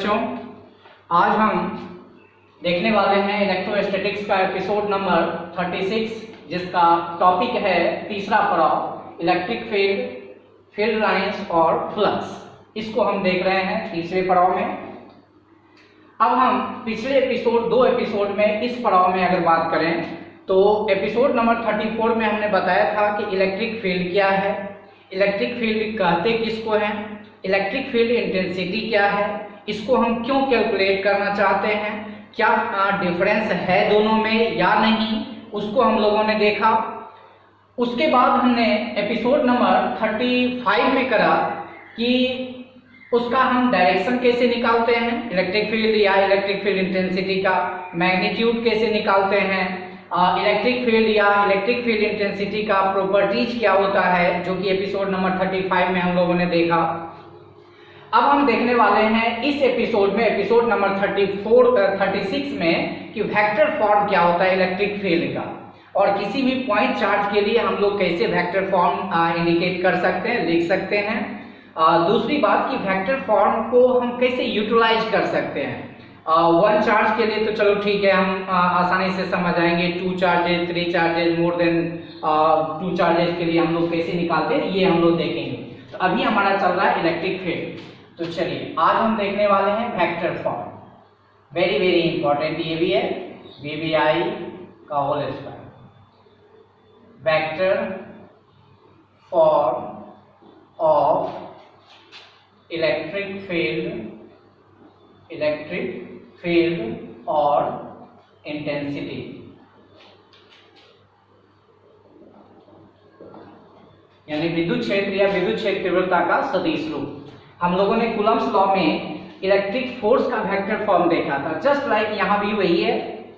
बच्चों, आज हम देखने वाले हैं इलेक्ट्रोस्टैटिक्स का एपिसोड नंबर 36, जिसका टॉपिक है तीसरा पड़ाव इलेक्ट्रिक फील्ड, फील्ड लाइंस और फ्लक्स। इसको हम देख रहे हैं तीसरे पड़ाव में। अब हम पिछले एपिसोड 2 एपिसोड में इस पड़ाव में अगर बात करें तो एपिसोड नंबर 34 में हमने बताया था कि इलेक्ट्रिक फील्ड क्या है, इलेक्ट्रिक फील्ड कहते किसको हैं, इलेक्ट्रिक फील्ड इंटेंसिटी क्या है, इसको हम क्यों कैलकुलेट करना चाहते हैं, क्या डिफरेंस है दोनों में या नहीं, उसको हम लोगों ने देखा। उसके बाद हमने एपिसोड नंबर 35 में करा कि उसका हम डायरेक्शन कैसे निकालते हैं, इलेक्ट्रिक फील्ड या इलेक्ट्रिक फील्ड इंटेंसिटी का मैग्नीट्यूड कैसे निकालते हैं, इलेक्ट्रिक फील्ड या इलेक्ट्रिक फील्ड इंटेंसिटी का प्रॉपर्टीज क्या होता है, जो कि एपिसोड नंबर 35 में हम लोगों ने देखा। अब हम देखने वाले हैं इस एपिसोड में, एपिसोड नंबर 36 में कि वेक्टर फॉर्म क्या होता है इलेक्ट्रिक फील्ड का, और किसी भी पॉइंट चार्ज के लिए हम लोग कैसे वेक्टर फॉर्म इंडिकेट कर सकते हैं, लिख सकते हैं। दूसरी बात कि वेक्टर फॉर्म को हम कैसे यूटिलाइज कर सकते हैं। 1 चार्ज के लिए तो चलो ठीक है, हम आसानी से समझ आएंगे। 2 charges, 3 charges, more than 2 charges के लिए हम लोग कैसे निकालते हैं ये हम लोग देखेंगे। तो अभी हमारा चल रहा है इलेक्ट्रिक फील्ड। तो चलिए आज हम देखने वाले हैं vector form. Very very important ये भी है, VBI का whole square. Vector form of electric field और इंटेंसिटी। यानी विद्युत क्षेत्र या विद्युत क्षेत्र तीव्रता का सदिश रूप। हम लोगों ने कूलम्ब्स लॉ में इलेक्ट्रिक फोर्स का वेक्टर फॉर्म देखा था। जस्ट लाइक यहाँ भी वही है,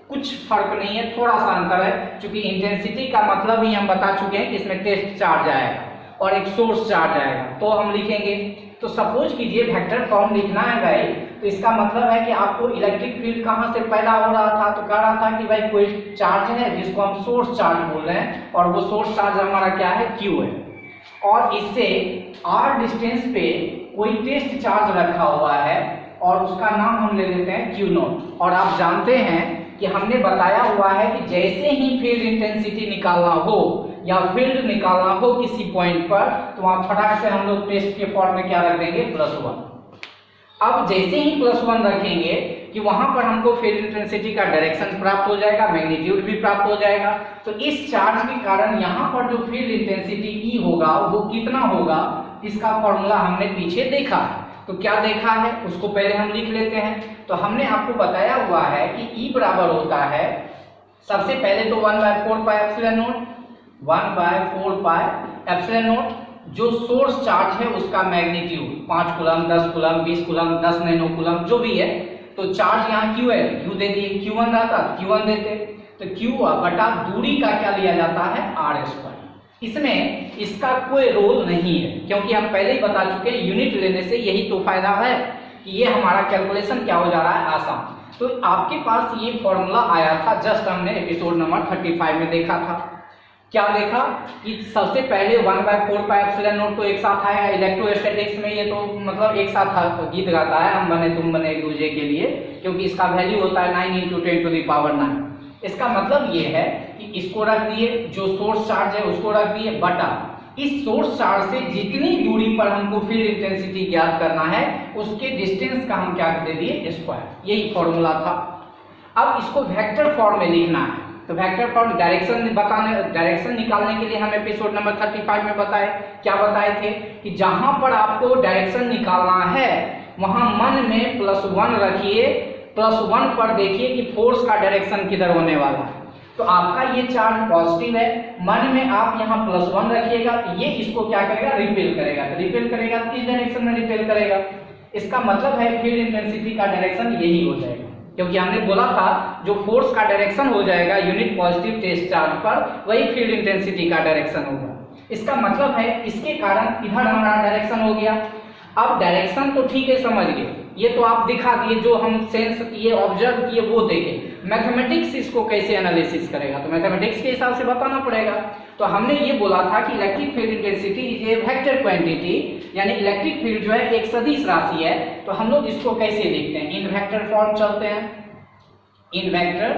कुछ फर्क नहीं है, थोड़ा सा अंतर है। क्योंकि इंटेंसिटी का मतलब ही हम बता चुके हैं कि इसमें टेस्ट चार्ज आएगा और एक सोर्स चार्ज आएगा, तो हम लिखेंगे। तो सपोज कीजिए वेक्टर फॉर्म लिखना है भाई, तो इसका मतलब है कि आपको इलेक्ट्रिक फील्ड कहाँ से पैदा हो रहा था, तो कह रहा था कि भाई कोई चार्ज है जिसको हम सोर्स चार्ज बोल रहे हैं, और वो सोर्स चार्ज हमारा क्या है, Q है, और इससे r डिस्टेंस पे कोई टेस्ट चार्ज रखा हुआ है और उसका नाम हम ले लेते हैं Q0। और आप जानते हैं कि हमने बताया हुआ है कि जैसे ही फील्ड इंटेंसिटी निकालना हो या फील्ड निकालना हो किसी पॉइंट पर, तो वहां फटाक से हम लोग टेस्ट के फॉर्म में क्या रख देंगे, +1। अब जैसे ही +1 रखेंगे कि वहां पर हमको फील्ड इंटेंसिटी का डायरेक्शन प्राप्त हो जाएगा, मैग्नीट्यूड भी प्राप्त हो जाएगा। तो इस चार्ज के कारण यहाँ पर जो फील्ड इंटेंसिटी E होगा वो कितना होगा, इसका फॉर्मूला हमने पीछे देखा है। तो क्या देखा है उसको पहले हम लिख लेते हैं। तो हमने आपको बताया हुआ है कि E बराबर होता है, सबसे पहले तो 1/4πε0, 1/4πε0 जो सोर्स चार्ज है उसका magnitude 5 coulomb, 10 coulomb, 20 coulomb, 10 nano coulomb, जो भी है। तो चार्ज यहाँ Q है, Q दे दिए, Q1 रहता Q1 देते, तो Q बटा दूरी का क्या लिया जाता है, r²। इसमें इसका कोई रोल नहीं है, क्योंकि हम पहले ही बता चुके हैं यूनिट लेने से यही तो फायदा है कि ये हमारा कैलकुलेशन क्या हो जा रहा है, आसान। तो आपके पास ये फॉर्मूला आया था, जस्ट हमने एपिसोड नंबर 35 में देखा था। क्या देखा कि सबसे पहले 1/4πε0 तो एक साथ आएगा। इलेक्ट्रोस्टैटिक्स में ये तो मतलब एक साथ गीत गाता है, हम बने तुम बने एक दूसरे के लिए, क्योंकि इसका वैल्यू होता है 9 × 10⁹ इसका मतलब ये है कि इसको रख दिए, जो सोर्स चार्ज है उसको रख दिए, बटा इस सोर्स चार्ज से जितनी दूरी पर हमको फील्ड इंटेंसिटी ज्ञात करना है उसके डिस्टेंस का हम क्या दे दिए, स्क्वायर। यही फॉर्मूला था। अब इसको वेक्टर फॉर्म में लिखना है। तो वेक्टर फॉर्म डायरेक्शन निकालने के लिए हम एपिसोड नंबर 35 में क्या बताए थे कि जहां पर आपको डायरेक्शन निकालना है वहां मन में +1 रखिए, +1 पर देखिए कि फोर्स का डायरेक्शन किधर होने वाला है। तो आपका ये चार्ज पॉजिटिव है, मन में आप यहाँ +1 रखिएगा, ये इसको क्या करेगा, रिपेल करेगा। तो रिपेल करेगा तो इस डायरेक्शन में रिपेल करेगा। इसका मतलब है फील्ड इंटेंसिटी का डायरेक्शन यही हो जाएगा, क्योंकि हमने बोला था जो फोर्स का डायरेक्शन हो जाएगा यूनिट पॉजिटिव टेस्ट चार्ज पर, वही फील्ड इंटेंसिटी का डायरेक्शन होगा। इसका मतलब है इसके कारण इधर हमारा डायरेक्शन हो गया। अब डायरेक्शन तो ठीक है, समझ गए, ये तो आप दिखा दिए, जो हम सेंस किए ऑब्जर्व किए वो देखे। मैथमेटिक्स इसको कैसे एनालिसिस करेगा, तो मैथमेटिक्स के हिसाब से बताना पड़ेगा। तो हमने ये बोला था कि electric field intensity is a vector quantity, यानी इलेक्ट्रिक फील्ड जो है एक सदिश राशि है। तो हम लोग इसको कैसे लिखते हैं, इन वेक्टर फॉर्म चलते हैं, इन वेक्टर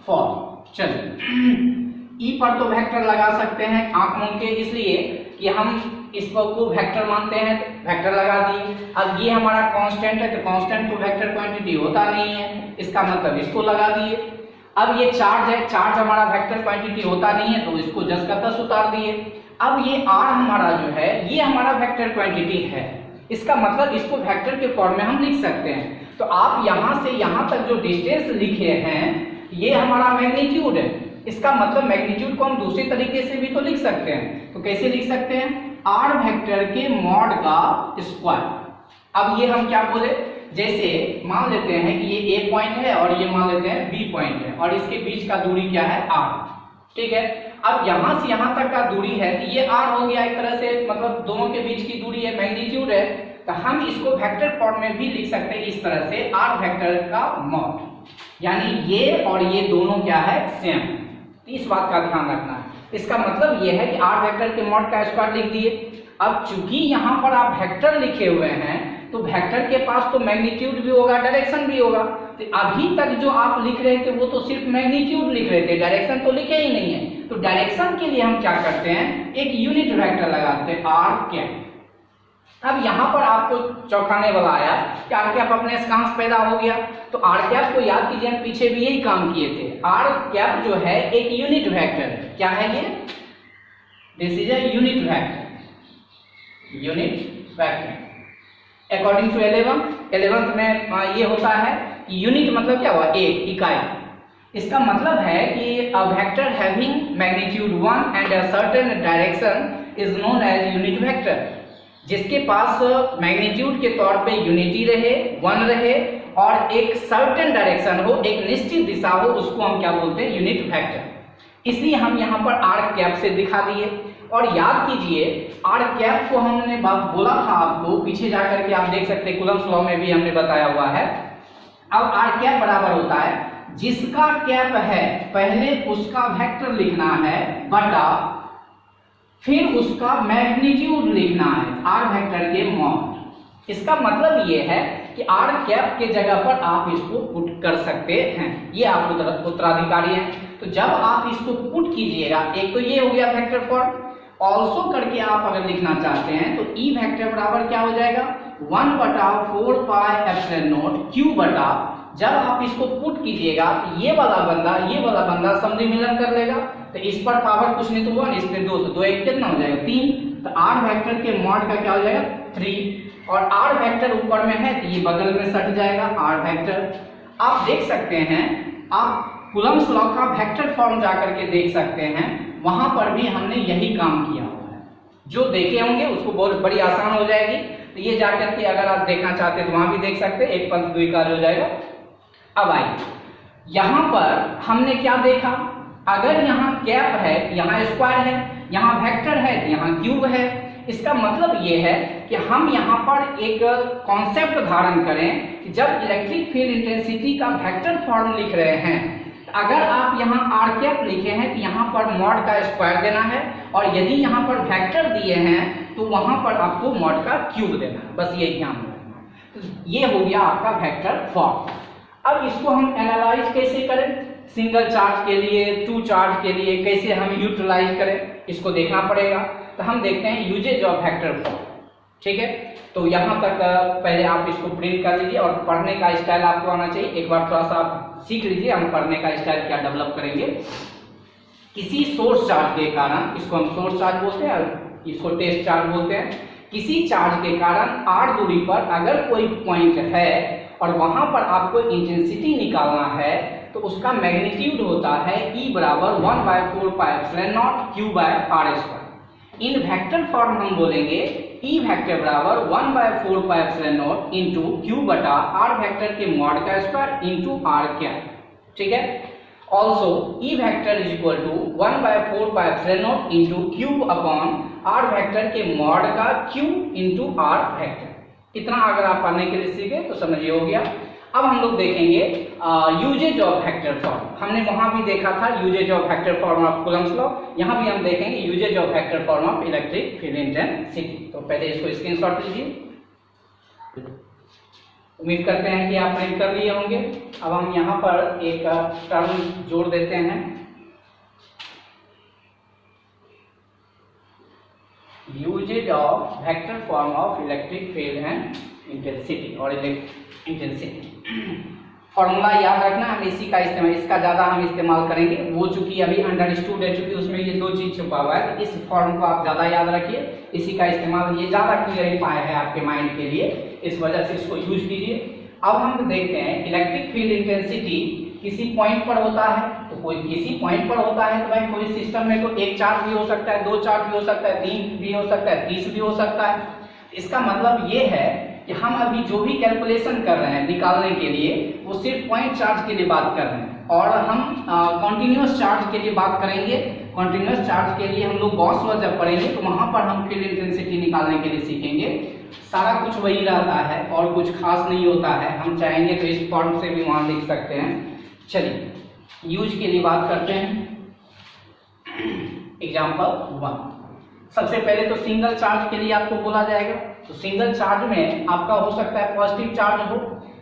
फॉर्म। चलिए ई पर तो वेक्टर लगा सकते हैं आंख मूंद के, इसलिए कि हम इसको को वेक्टर मानते हैं, वेक्टर लगा दिए। अब ये हमारा कांस्टेंट है, तो कांस्टेंट तो वेक्टर क्वांटिटी होता नहीं है, इसका मतलब इसको लगा दिए। अब ये चार्ज है, चार्ज हमारा वेक्टर क्वांटिटी होता नहीं है, तो इसको जस का तस उतार दिए। अब ये r हमारा जो है ये हमारा वेक्टर क्वांटिटी है, इसका मतलब इसको वेक्टर के फॉर्म में हम लिख सकते हैं। तो आप यहां से यहां तक जो डिस्टेंस लिखे हैं ये हमारा मैग्नीट्यूड है, इसका मतलब मैग्नीट्यूड को हम दूसरी तरीके से भी तो लिख सकते हैं। तो कैसे लिख सकते हैं, r वेक्टर के मॉड का स्क्वायर। अब ये हम क्या बोले, जैसे मान लेते हैं कि ये a पॉइंट है और ये मान लेते हैं b पॉइंट है और इसके बीच का दूरी क्या है r, ठीक है। अब यहां से यहां तक का दूरी है, तो ये r हो गया एक तरह से, मतलब दोनों के बीच की दूरी है, मैग्नीट्यूड है। तो हम इसको वेक्टर फॉर्म में भी लिख सकते हैं इस तरह से, r वेक्टर का मॉड, यानी ये और ये दोनों क्या है, सेम। इस बात का ध्यान रखना है। इसका मतलब ये है कि r वेक्टर के मॉड का स्क्वायर लिख दिए। अब चूंकि यहाँ पर आप वेक्टर लिखे हुए हैं तो वेक्टर के पास तो मैग्नीट्यूड भी होगा, डायरेक्शन भी होगा। तो अभी तक जो आप लिख रहे थे वो तो सिर्फ मैग्नीट्यूड लिख रहे थे, डायरेक्शन तो लिखे ही नहीं है। तो डायरेक्शन के लिए हम क्या करते हैं, एक यूनिट वेक्टर लगाते हैं r कैप। अब यहाँ पर आपको चौंकाने वाला आया कि r कैप अपने से कहां से पैदा हो गया, तो r कैप को याद कीजिए, हम पीछे भी यही काम किए थे। r कैप जो है एक यूनिट वेक्टर है, क्या है ये, this is a unit vector, unit vector according to 11th में ये होता है कि यूनिट मतलब क्या हुआ, एक इकाई। इसका मतलब है कि a vector having magnitude 1 and a certain direction is known as unit vector. जिसके पास मैग्नीट्यूड के तौर पे यूनिटी रहे, 1 रहे और एक सर्टेन डायरेक्शन हो, एक निश्चित दिशा हो, उसको हम क्या बोलते हैं, यूनिट वेक्टर। इसलिए हम यहाँ पर r कैप से दिखा दिए। और याद कीजिए r कैप को हमने बोला था आपको, पीछे जाकर के आप देख सकते हैं, कूलम्स लॉ में भी हमने बताया हुआ है। अब r कैप बराबर होता है, जिसका कैप है पहले उसका वेक्टर लिखना है बटा फिर उसका मैग्नीट्यूड लिखना है, r वेक्टर के मॉड। इसका मतलब ये है कि r कैप के जगह पर आप इसको पुट कर सकते हैं, ये आप उत्तराधिकारी हैं। तो जब आप इसको पुट कीजिएगा, एक तो ये हो गया वेक्टर फॉर्म, ऑल्सो करके आप अगर लिखना चाहते हैं तो ई वेक्टर बराबर क्या हो जाएगा, 1/4 पाई एप्सिलॉन नॉट q बटा, जब आप इसको पुट कीजिएगा ये वाला बंदा समधि मिलन कर लेगा। तो इस पर पावर कुछ नहीं तो 1, इस पे 2, तो 2 1 कितना हो जाएगा, 3। तो r वेक्टर के मॉड का क्या हो जाएगा, 3। और r वेक्टर ऊपर में है तो ये बगल में सट जाएगा r वेक्टर। आप देख सकते हैं, आप कूलम्स लॉ का वेक्टर फॉर्म जाकर के देख सकते हैं, वहां पर भी हमने यही काम किया हुआ है। जो देखे होंगे उसको बहुत बड़ी आसान हो जाएगी। तो ये जाकर के अगर आप देखना चाहते हैं तो वहां भी देख सकते हैं, एक पंथ दुई कार्य हो जाएगा। अब आइए, यहां पर हमने क्या देखा, अगर यहाँ कैप है, यहाँ स्क्वायर है, यहाँ वेक्टर है, यहाँ क्यूब है। इसका मतलब ये है कि हम यहाँ पर एक कॉन्सेप्ट धारण करें कि जब इलेक्ट्रिक फील्ड इंटेंसिटी का वेक्टर फॉर्म लिख रहे हैं, अगर आप यहाँ r कैप लिखे हैं तो यहाँ पर मॉड का स्क्वायर देना है, और यदि यहाँ पर वेक्टर दिए हैं तो वहां पर आपको मॉड का क्यूब देना है, बस यही ध्यान रखना। तो ये हो गया आपका वेक्टर फॉर्म। अब इसको हम एनालाइज कैसे करें, सिंगल चार्ज के लिए, 2 चार्ज के लिए कैसे हम यूटिलाइज करें, इसको देखना पड़ेगा। तो हम देखते हैं यूजेज ऑफ वेक्टर फॉर्म, ठीक है। तो यहाँ तक पहले आप इसको प्रिंट कर लीजिए और पढ़ने का स्टाइल आपको आना चाहिए। एक बार थोड़ा सा आप सीख लीजिए हम पढ़ने का स्टाइल क्या डेवलप करेंगे। किसी सोर्स चार्ज के कारण, इसको हम सोर्स चार्ज बोलते हैं और इसको टेस्ट चार्ज बोलते हैं, किसी चार्ज के कारण r दूरी पर अगर कोई पॉइंट है और वहां पर आपको इंटेंसिटी निकालना है तो उसका मैग्नीट्यूड होता है E बराबर 1/4 pi epsilon naught q by r square. In vector form हम बोलेंगे E वेक्टर बराबर 1/4 pi epsilon naught into q बटा r वेक्टर के मॉड का स्क्वायर इंटू r कैप, ठीक है। Also E vector is equal to 1/4 pi epsilon naught into q upon r vector के mod का q इंटू r वेक्टर। इतना अगर आप पढ़ने के लिए सीखे तो समझिए हो गया। अब हम लोग देखेंगे यूजेज ऑफ वेक्टर फॉर्म। हमने वहां भी देखा था uses of vector form of Coulomb's law, यहाँ भी हम देखेंगे uses of vector form of electric field intensity. तो पहले इसको स्क्रीनशॉट लीजिए। उम्मीद करते हैं कि आप प्रिंट कर लिए होंगे। अब हम यहाँ पर एक टर्म जोड़ देते हैं, uses of vector form of electric field and intensity और इंटेंसिटी। फॉर्मूला याद रखना, हम इसी का इस्तेमाल, इसका ज़्यादा हम इस्तेमाल करेंगे। वो चूंकि अभी अंडरस्टूड है, चूंकि उसमें ये दो चीज़ छुपा हुआ है, तो इस फॉर्म को आप ज़्यादा याद रखिए। इसी का इस्तेमाल, ये ज़्यादा क्लियरिफाई है आपके माइंड के लिए, इस वजह से इसको यूज कीजिए। अब हम देखते हैं इलेक्ट्रिक फील्ड इंटेंसिटी किसी पॉइंट पर होता है, तो कोई किसी पॉइंट पर होता है तो भाई कोई सिस्टम में तो एक चार्ज भी हो सकता है, दो चार्ज भी हो सकता है, तीन भी हो सकता है, 30 भी हो सकता है। इसका मतलब ये है कि हम अभी जो भी कैलकुलेशन कर रहे हैं निकालने के लिए, वो सिर्फ पॉइंट चार्ज के लिए बात कर रहे हैं, और हम कॉन्टिन्यूअस चार्ज के लिए बात करेंगे। कॉन्टिन्यूअस चार्ज के लिए हम लोग गॉस लॉ जब पढ़ेंगे तो वहां पर हम फील्ड इंटेंसिटी निकालने के लिए सीखेंगे। सारा कुछ वही रहता है और कुछ खास नहीं होता है। हम चाहेंगे तो इस फॉर्म से भी वहां लिख सकते हैं। चलिए यूज के लिए बात करते हैं। एग्जाम्पल 1, सबसे पहले तो सिंगल चार्ज के लिए आपको बोला जाएगा। तो सिंगल चार्ज में आपका हो सकता है पॉजिटिव चार्ज हो,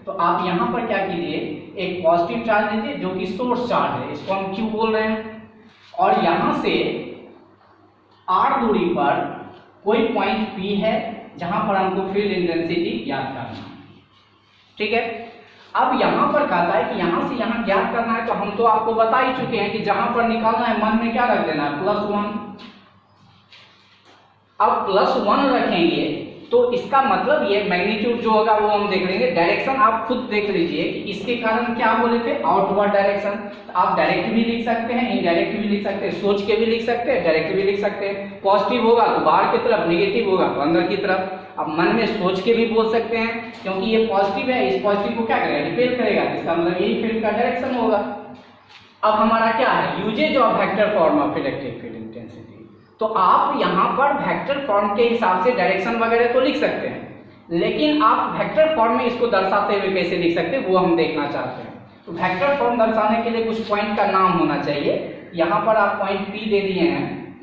तो आप यहाँ पर क्या कीजिए, एक पॉजिटिव चार्ज लीजिए जो कि सोर्स चार्ज है, इसको हम Q बोल रहे हैं, और यहाँ से r दूरी पर कोई पॉइंट P है जहां पर हमको फील्ड इंटेंसिटी ज्ञात करना है। ठीक है, अब यहां पर कहता है कि यहां से यहां ज्ञात करना है, तो हम तो आपको बता ही चुके हैं कि जहां पर निकालना है मन में क्या रख देना है, +1। अब +1 रखेंगे तो इसका मतलब ये मैग्नीट्यूड जो होगा वो हम देख लेंगे। डायरेक्शन आप खुद देख लीजिए कि इसके कारण क्या बोले थे, आउटवर्ड डायरेक्शन। तो आप डायरेक्ट भी लिख सकते हैं, इनडायरेक्ट भी लिख सकते हैं, सोच के भी लिख सकते हैं, डायरेक्ट भी लिख सकते हैं। पॉजिटिव होगा तो बाहर की तरफ, नेगेटिव होगा तो अंदर की तरफ। अब मन में सोच के भी बोल सकते हैं, क्योंकि ये पॉजिटिव है, इस पॉजिटिव को क्या करेगा, रिपेल करेगा, इसका मतलब यही फील्ड का डायरेक्शन होगा। अब हमारा क्या है, uses of vector form of electric field intensity. तो आप यहाँ पर वेक्टर फॉर्म के हिसाब से डायरेक्शन वगैरह तो लिख सकते हैं, लेकिन आप वेक्टर फॉर्म में इसको दर्शाते हुए कैसे लिख सकते हैं वो हम देखना चाहते हैं। तो वेक्टर फॉर्म दर्शाने के लिए कुछ पॉइंट का नाम होना चाहिए। यहाँ पर आप पॉइंट P दे दिए हैं,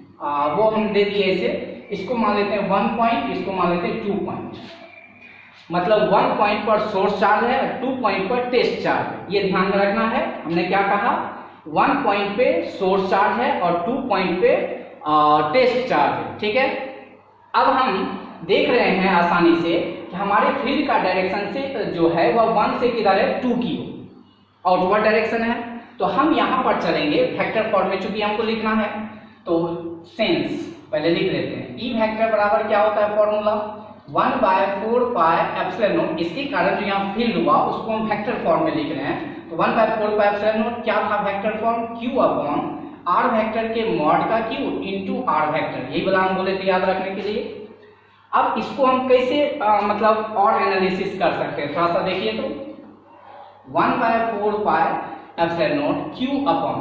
वो हम दे दिए इसे, इसको मान लेते हैं 1 पॉइंट, इसको मान लेते हैं 2 पॉइंट। मतलब 1 पॉइंट पर सोर्स चार्ज है, 2 पॉइंट पर टेस्ट चार्ज है। ये ध्यान में रखना है। हमने क्या कहा, 1 पॉइंट पे सोर्स चार्ज है और 2 पॉइंट पे टेस्ट चार्ज है। ठीक है, अब हम देख रहे हैं आसानी से कि हमारे फील्ड का डायरेक्शन से जो है वह 1 से किधर है, 2 की आउटवर्ड डायरेक्शन है। तो हम यहाँ पर चलेंगे वेक्टर फॉर्म में, चूंकि हमको लिखना है तो सेंस पहले लिख लेते हैं। ई वेक्टर बराबर क्या होता है फॉर्मूला, 1/4πε0। इसके कारण जो यहाँ फील्ड हुआ उसको हम वेक्टर फॉर्म में लिख रहे हैं। तो 1/4πε0 क्या था vector form, Q upon R vector के मॉड का Q इंटू R वेक्टर, यही वाला हम बोले थे याद रखने के लिए। अब इसको हम कैसे मतलब और एनालिसिस कर सकते हैं, थोड़ा सा देखिए। तो 1/4πε0 Q अपॉन,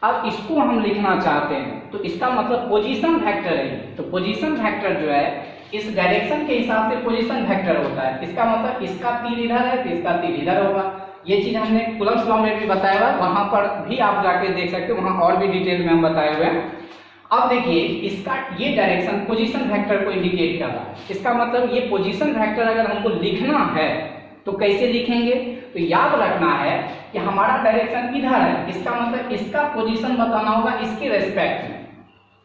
अब इसको हम लिखना चाहते हैं तो इसका मतलब पोजीशन वेक्टर है। तो पोजीशन वेक्टर जो है इस डायरेक्शन के हिसाब से पोजीशन वेक्टर होता है। इसका मतलब इसका तीर इधर है तो इसका तीर इधर होगा। ये चीज हमने कूलम्ब्स लॉ में भी बताया हुआ है, वहां पर भी आप जाके देख सकते हो, वहां और भी डिटेल में हम बताए हुए हैं। अब देखिए इसका ये डायरेक्शन पोजीशन वेक्टर को इंडिकेट कर रहा है। इसका मतलब ये पोजीशन वेक्टर अगर हमको लिखना है तो कैसे लिखेंगे, तो याद रखना है कि हमारा डायरेक्शन इधर है, इसका मतलब इसका पोजीशन बताना होगा इसके रेस्पेक्ट में।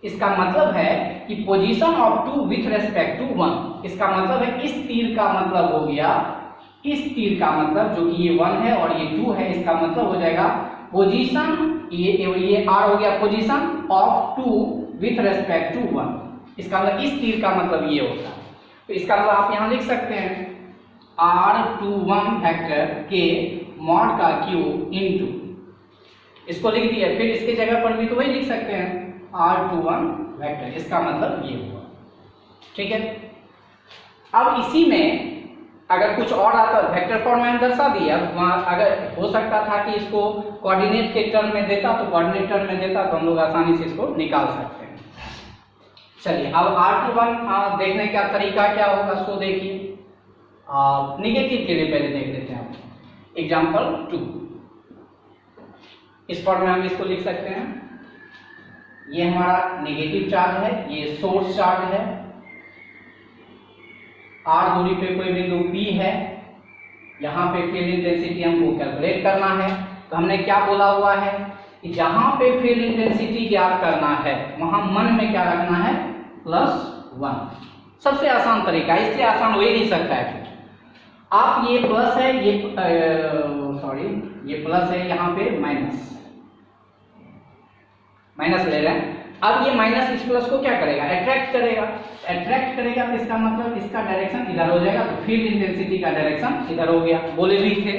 इसका मतलब है कि position of 2 with respect to 1। इसका मतलब है इस तीर का मतलब हो गया, इस तीर का मतलब जो कि ये 1 है और ये 2 है, इसका मतलब हो जाएगा पोजीशन, ये R हो गया position of 2 with respect to 1। इसका मतलब इस तीर का मतलब ये होता है। तो इसका मतलब आप यहाँ लिख सकते हैं R21 वेक्टर के मॉड का Q इंटू, इसको लिख दिया। फिर इसके जगह पर भी तो वही लिख सकते हैं R21 वेक्टर, इसका मतलब ये हुआ। ठीक है, अब इसी में अगर कुछ और आता है वेक्टर फॉर्म में हम दर्शा दिया, वहाँ अगर हो सकता था कि इसको कोऑर्डिनेट के टर्म में देता तो कोऑर्डिनेट टर्म में देता तो हम लोग आसानी से इसको निकाल सकते हैं। चलिए अब R21 देखने का तरीका क्या होगा, सो देखिए निगेटिव के लिए पहले देख लेते हैं। एग्जाम्पल 2, इस फॉर्म में हम इसको लिख सकते हैं। ये हमारा नेगेटिव चार्ज है, ये सोर्स चार्ज है, r दूरी पे कोई बिंदु P है, यहाँ पे फील्ड इंटेंसिटी हमको कैलकुलेट करना है। तो हमने क्या बोला हुआ है कि जहां पे फील्ड इंटेंसिटी ज्ञात करना है वहां मन में क्या रखना है, +1। सबसे आसान तरीका, इससे आसान हो ही नहीं सकता है। आप ये प्लस है, ये ये प्लस है, यहाँ पे माइनस ले रहे हैं। अब ये माइनस इस प्लस को क्या करेगा, अट्रैक्ट करेगा। तो इसका मतलब इसका डायरेक्शन इधर हो जाएगा, तो फील्ड इंटेंसिटी का डायरेक्शन इधर हो गया। बोले भी थे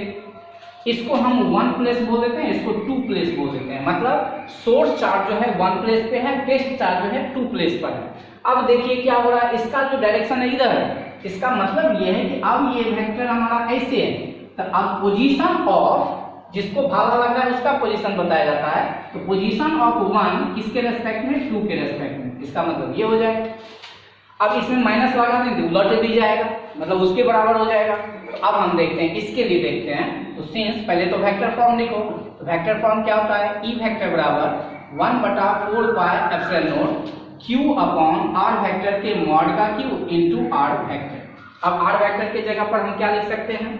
इसको हम 1 प्लेस बोल देते हैं, इसको 2 प्लेस बोल देते हैं। मतलब सोर्स चार्ज जो है 1 प्लेस पे है, टेस्ट चार्ज जो है 2 प्लेस पर है। अब देखिए क्या हो रहा है, इसका जो डायरेक्शन है इधर है, इसका मतलब ये है कि अब ये वेक्टर हमारा ऐसे है। तो अब पोजीशन ऑफ, जिसको भाला लग रहा है उसका पोजीशन बताया जाता है, तो पोजीशन ऑफ 1 किसके रेस्पेक्ट में, 2 के रेस्पेक्ट में। इसका मतलब ये हो जाएगा। अब इसमें माइनस लगा देंगे, उलट भी जाएगा, मतलब उसके बराबर हो जाएगा। तो अब हम देखते हैं, इसके लिए देखते हैं। तो सिंस पहले तो वेक्टर फॉर्म लिखो। तो वेक्टर फॉर्म क्या होता है, ई वेक्टर बराबर 1/4 pi epsilon naught q upon r vector के मॉड का q इनटू r वेक्टर। अब r वेक्टर के जगह पर हम क्या लिख सकते हैं,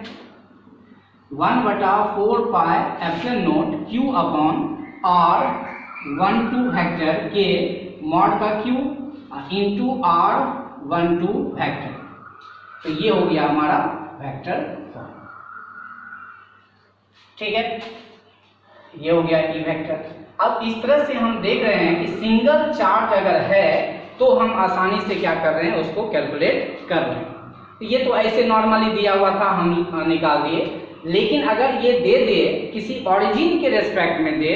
1/4 pi epsilon naught q upon r12 vector के मॉड का q इनटू r12 वेक्टर। तो ये हो गया हमारा वेक्टर फॉर्म। ठीक है, ये हो गया ई वेक्टर। अब इस तरह से हम देख रहे हैं कि सिंगल चार्ज अगर है तो हम आसानी से क्या कर रहे हैं, उसको कैलकुलेट कर रहे हैं। तो ये तो ऐसे नॉर्मली दिया हुआ था, हम निकाल दिए। लेकिन अगर ये दे दे किसी ऑरिजिन के रेस्पेक्ट में दे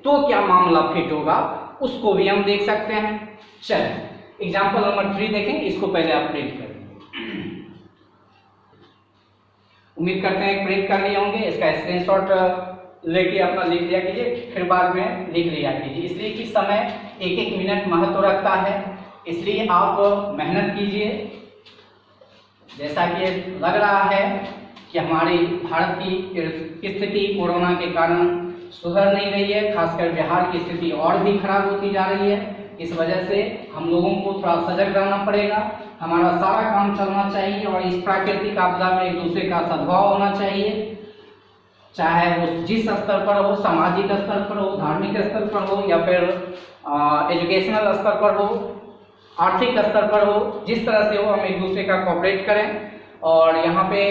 तो क्या मामला फिट होगा, उसको भी हम देख सकते हैं। चलिए एग्जाम्पल नंबर 3 देखें, इसको पहले आप प्रिंट करें। उम्मीद करते हैं प्रिंट कर लिए होंगे। इसका स्क्रीनशॉट लेके अपना लिख लिया कीजिए, फिर बाद में लिख लिया कीजिए, इसलिए कि समय 1-1 मिनट महत्व रखता है, इसलिए आप मेहनत कीजिए। जैसा कि लग रहा है कि हमारी भारत की स्थिति कोरोना के कारण सुधर नहीं रही है, खासकर बिहार की स्थिति और भी खराब होती जा रही है। इस वजह से हम लोगों को थोड़ा सजग रहना पड़ेगा, हमारा सारा काम चलना चाहिए और इस प्राकृतिक आपदा में एक दूसरे का सद्भाव होना चाहिए, चाहे वो जिस स्तर पर हो, सामाजिक स्तर पर हो, धार्मिक स्तर पर हो, या फिर एजुकेशनल स्तर पर हो, आर्थिक स्तर पर हो, जिस तरह से हो हम एक दूसरे का कोऑपरेट करें। और यहाँ पे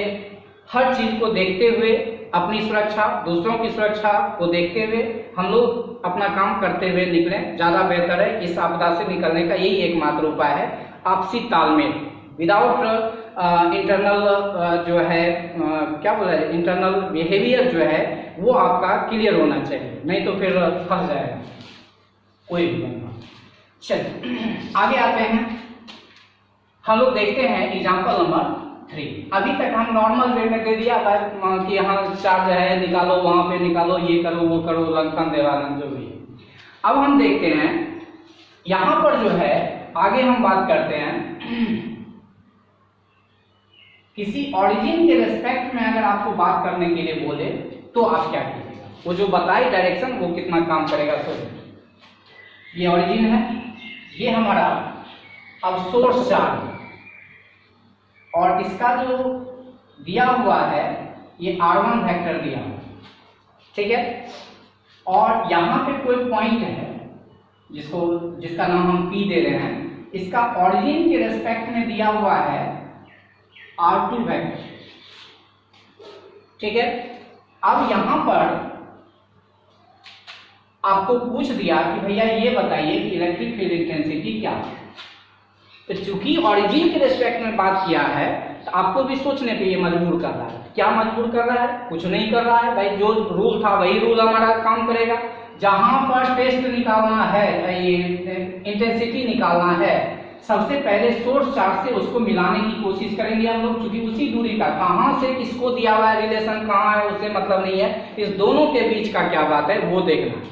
हर चीज़ को देखते हुए, अपनी सुरक्षा, दूसरों की सुरक्षा को देखते हुए हम लोग अपना काम करते हुए निकलें, ज़्यादा बेहतर है। इस आपदा से निकलने का यही एकमात्र उपाय है, आपसी तालमेल। विदाउट इंटरनल जो है क्या बोला है, इंटरनल बिहेवियर जो है वो आपका क्लियर होना चाहिए, नहीं तो फिर फंस जाएगा कोई भी बंदा। चलिए आगे आते हैं, हम लोग देखते हैं एग्जाम्पल नंबर 3। अभी तक हम नॉर्मल वे में दे दिया था कि यहाँ चार्ज है, निकालो, वहां पे निकालो, ये करो वो करो, लंकन देवानंद जो भी। अब हम देखते हैं यहाँ पर जो है, आगे हम बात करते हैं किसी ऑरिजिन के रेस्पेक्ट में अगर आपको बात करने के लिए बोले तो आप क्या कीजिएगा, वो जो बताए डायरेक्शन वो कितना काम करेगा। सोचिए ये ऑरिजिन है, ये हमारा अब सोर्स चार्ज, और इसका जो दिया हुआ है ये r1 वेक्टर दिया हुआ है, ठीक है। और यहाँ पे कोई पॉइंट है जिसका नाम हम P दे रहे हैं, इसका ऑरिजिन के रेस्पेक्ट में दिया हुआ है r2 वेक्टर, ठीक है। अब यहां पर आपको पूछ दिया कि भैया ये बताइए कि इलेक्ट्रिक फील्ड इंटेंसिटी क्या है। तो चूंकि ऑरिजिन के रेस्पेक्ट में बात किया है तो आपको भी सोचने पे ये मजबूर कर रहा है। क्या मजबूर कर रहा है, कुछ नहीं कर रहा है भाई, जो रूल था वही रूल हमारा काम करेगा। जहां पर टेस्ट निकालना है, ये इंटेंसिटी निकालना है, सबसे पहले सोर्स चार्ज से उसको मिलाने की कोशिश करेंगे हम लोग, क्योंकि उसी दूरी का कहां से किसको दिया हुआ है, रिलेशन कहां है उससे मतलब नहीं है, इस दोनों के बीच का क्या बात है वो देखना है।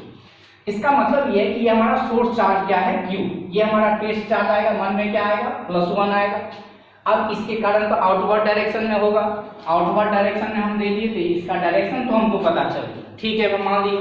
इसका मतलब ये है कि हमारा सोर्स चार्ज क्या है, Q, ये हमारा टेस्ट चार्ज आएगा, मन में क्या आएगा, +1 आएगा। अब इसके कारण तो आउटवर्ड डायरेक्शन में होगा, आउटवर्ड डायरेक्शन में हम दे दिए थे, इसका डायरेक्शन तो हमको पता चल गया, ठीक है मान लिए।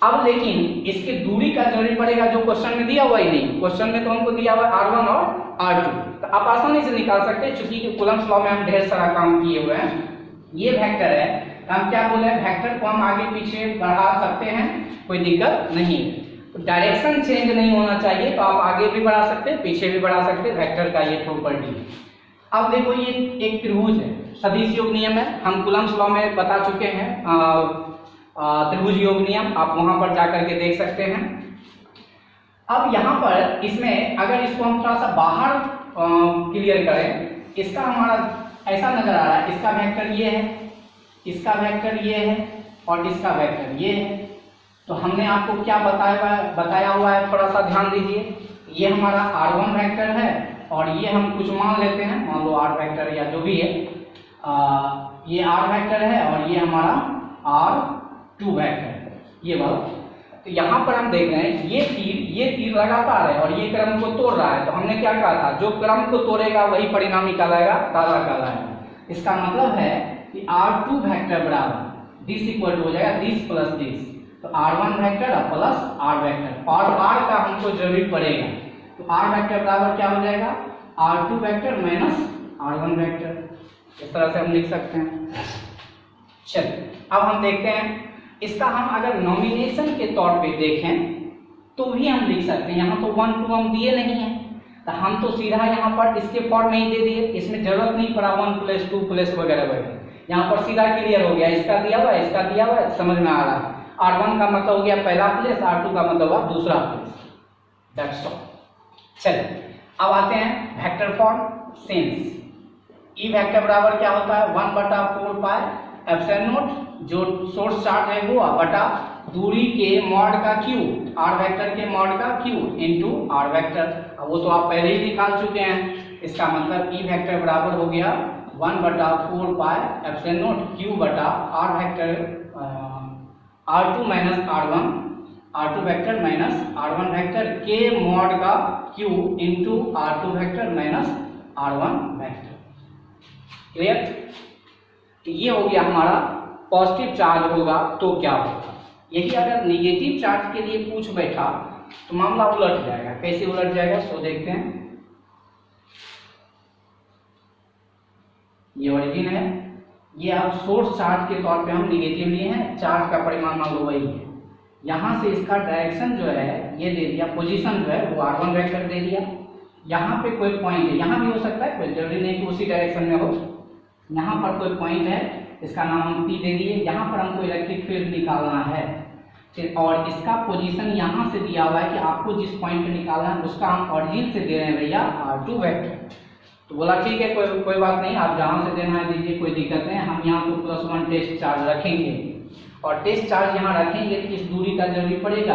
अब लेकिन इसके दूरी का जरूरी पड़ेगा, जो क्वेश्चन में दिया हुआ ही नहीं, क्वेश्चन में तो हमको दिया हुआ r1 और r2, तो आप आसानी से निकाल सकते हैं, चूंकि कूलम्ब्स लॉ में हम ढेर सारा काम किए हुए हैं। ये वेक्टर है, हम क्या बोले, वेक्टर को हम आगे पीछे बढ़ा सकते हैं, कोई दिक्कत नहीं है। तो डायरेक्शन चेंज नहीं होना चाहिए, तो आप आगे भी बढ़ा सकते हैं, पीछे भी बढ़ा सकते हैं, वेक्टर का ये प्रॉपर्टी है। अब देखो ये एक त्रिभुज है, सदिश योग नियम है, हम कूलम्ब्स लॉ में बता चुके हैं त्रिभुज योग नियम, आप वहां पर जाकर के देख सकते हैं। अब यहाँ पर इसमें अगर इसको हम थोड़ा सा बाहर क्लियर करें, इसका हमारा ऐसा नजर आ रहा है, इसका वेक्टर ये है, इसका वेक्टर ये है और इसका वेक्टर ये है। तो हमने आपको क्या बताया हुआ है, थोड़ा सा ध्यान दीजिए। ये हमारा r1 वेक्टर है और ये हम कुछ मान लेते हैं, मान लो r वेक्टर या जो भी है, ये r वेक्टर है और ये हमारा r2 वेक्टर है, ये वाला। तो यहाँ पर हम देख रहे हैं ये तीर लगातार है और ये क्रम को तोड़ रहा है। तो हमने क्या कहा था, जो क्रम को तोड़ेगा वही परिणाम निकालेगा, ताजा कहलाएगा। इसका मतलब है कि r2 वेक्टर बराबर दिस इक्वल टू हो जाएगा दिस प्लस दिस, तो r1 vector plus r vector, और r का हमको जरूरी पड़ेगा, तो r वेक्टर बराबर क्या हो जाएगा, r2 vector minus r1 vector. इस तरह से हम लिख सकते हैं। चलिए अब हम देखते हैं, इसका हम अगर नॉमिनेशन के तौर पे देखें तो भी हम लिख सकते हैं। यहाँ तो 1 2 हम दिए नहीं है, तो हम तो सीधा यहाँ पर इसके फॉर्म में ही दे दिए, इसमें जरूरत नहीं पड़ा 1 + 2 + वगैरह वगैरह, यहाँ पर सीधा क्लियर हो गया, इसका दिया हुआ है, इसका दिया हुआ है, समझ में आ रहा है। r1 का मतलब हो गया पहला प्लेस, r2 का मतलब हुआ दूसरा प्लेस, दैट्स ऑल। चलिए अब आते हैं vector form. Since E vector बराबर क्या होता है, 1/4 पाई एप्सिलॉन नॉट, जो सोर्स चार्ज है वो बटा दूरी के मॉड का क्यूब, r वेक्टर के मॉड का क्यूब इनटू r वेक्टर। अब वो तो आप पहले ही निकाल चुके हैं। इसका मतलब ई वेक्टर बराबर हो गया 1/4 पाई एप्सिलॉन नॉट क्यू बटा r vector r2 minus r1, r2 vector minus r1 vector के मॉड का cube into r2 vector minus r1 vector. Clear? तो ये हो गया हमारा पॉजिटिव चार्ज होगा तो क्या होगा। यही अगर निगेटिव चार्ज के लिए पूछ बैठा तो मामला उलट जाएगा। कैसे उलट जाएगा सो देखते हैं। ये ओरिजिन है, ये आप सोर्स चार्ज के तौर पे हम निगेटिव लिए हैं, चार्ज का परिमाण मान लो वही है। यहाँ से इसका डायरेक्शन जो है ये दे दिया, पोजीशन जो है वो r1 वेक्टर दे दिया। यहाँ पे कोई पॉइंट है, यहाँ भी हो सकता है, कोई जरूरी नहीं कि उसी डायरेक्शन में हो। यहाँ पर कोई पॉइंट है, इसका नाम हम P दे दिए। यहाँ पर हमको इलेक्ट्रिक फील्ड निकालना है और इसका पोजीशन यहाँ से दिया हुआ है कि आपको जिस पॉइंट पे निकालना है उसका हम ऑरिजिन से दे रहे हैं भैया r2 वेक्टर। तो बोला ठीक है, कोई बात नहीं, आप जहाँ से देना है दीजिए, कोई दिक्कत नहीं। हम यहाँ तो +1 टेस्ट चार्ज रखेंगे और टेस्ट चार्ज यहाँ रखेंगे तो इस दूरी का जरूरी पड़ेगा।